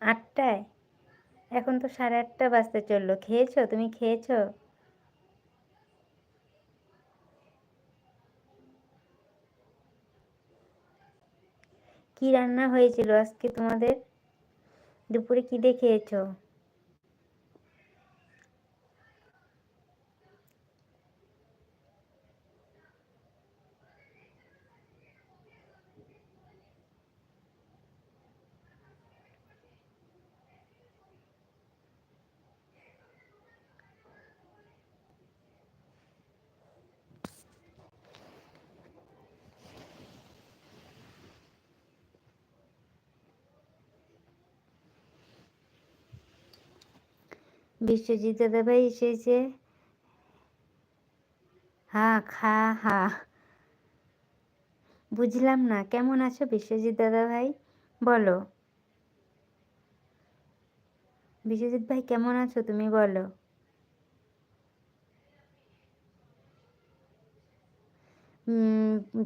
8টায়? এখন তো 8:30 বাজতে চললো। খেয়েছো? তুমি খেয়েছো? কি রান্না হয়েছিল আজকে তোমাদের? দুপুরে কি দিয়ে খেয়েছো? বিশ্বজিৎ দাদাভাই এসেছে। হ্যাঁ, হা। বুঝলাম না, কেমন আছো বিশ্বজিৎ দাদাভাই? বলো। বিশ্বজিৎ ভাই কেমন আছো তুমি বলো।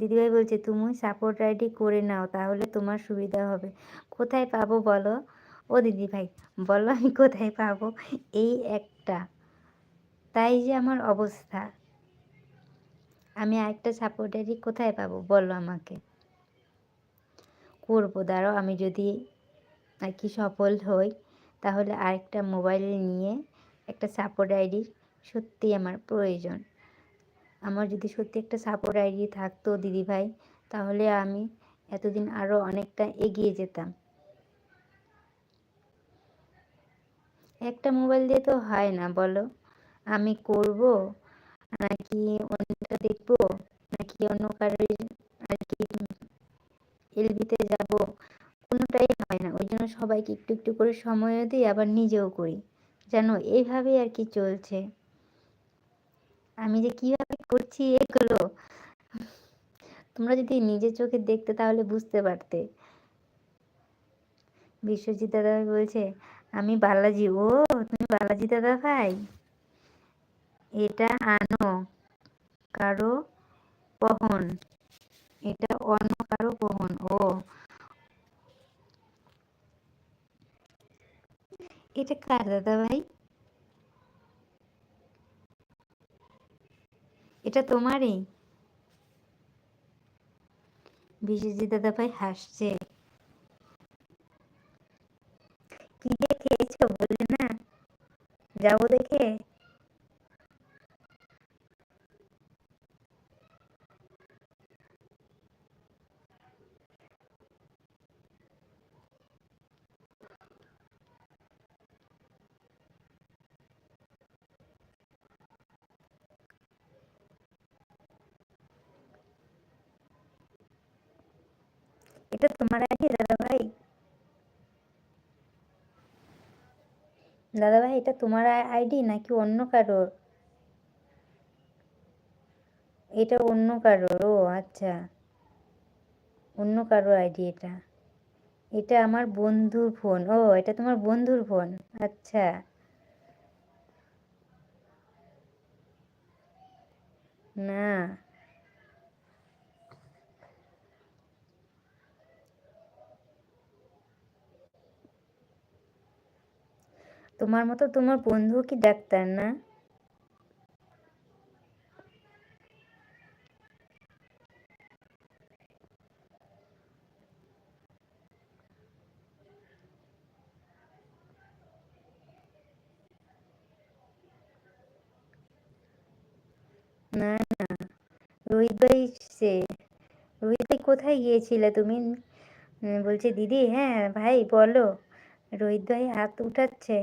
দিদিভাই বলছে তুমি সাপোর্ট আইডি করে নাও, তাহলে তোমার সুবিধা হবে। কোথায় পাবো বলো? ও দিদিভাই বলো আমি কোথায় পাবো? এই একটা, তাই যে আমার অবস্থা। আমি আরেকটা সাপোর্ট আইডি কোথায় পাবো বলো আমাকে? করবো, দাঁড়াও, আমি যদি আর কি সফল হই, তাহলে আরেকটা মোবাইল নিয়ে একটা সাপোর্ট আইডি সত্যি আমার প্রয়োজন। আমার যদি সত্যি একটা সাপোর্ট আইডি থাকতো দিদিভাই, তাহলে আমি এতদিন আরও অনেকটা এগিয়ে যেতাম। একটা মোবাইল দিয়ে তো হয় না বলো। আমি করব নাকি অন্যটা দেখবো, নাকি অন্য কারোর আর কি এলবিতে যাব, কোনোটাই হয় না। ওই জন্য সবাইকে একটু একটু করে সময়ও দিই, আবার নিজেও করি, জানো, এইভাবেই আর কি চলছে। আমি যে কিভাবে করছি এগুলো, তোমরা যদি নিজের চোখে দেখতে তাহলে বুঝতে পারতে। বিশ্বজিৎ দাদা ভাই বলছে আমি বালাজি। ও, তুমি বালাজি দাদা ভাই? এটা আনো কারো বহন, এটা অন্য কারো বহন। ও, এটা কার দাদা ভাই? এটা তোমারই? বিশ্বজিৎ দাদা ভাই হাসছে। কি দিয়ে খেয়েছো বললে না? যাবো দেখে। এটা তোমার আইডি দাদা ভাই? দাদা ভাই এটা তোমার আইডি নাকি অন্য কারোর? এটা অন্য কারোর? ও আচ্ছা, অন্য কারো আইডি এটা। এটা আমার বন্ধুর ফোন। ও, এটা তোমার বন্ধুর ফোন? আচ্ছা। না, তোমার মতো তোমার বন্ধু কি ডাক্তার না? না, রোহিত ভাই সে, রোহিত ভাই কোথায় গিয়েছিলে তুমি? বলছে দিদি, হ্যাঁ ভাই বলো। রোহিত ভাই হাত উঠাচ্ছে।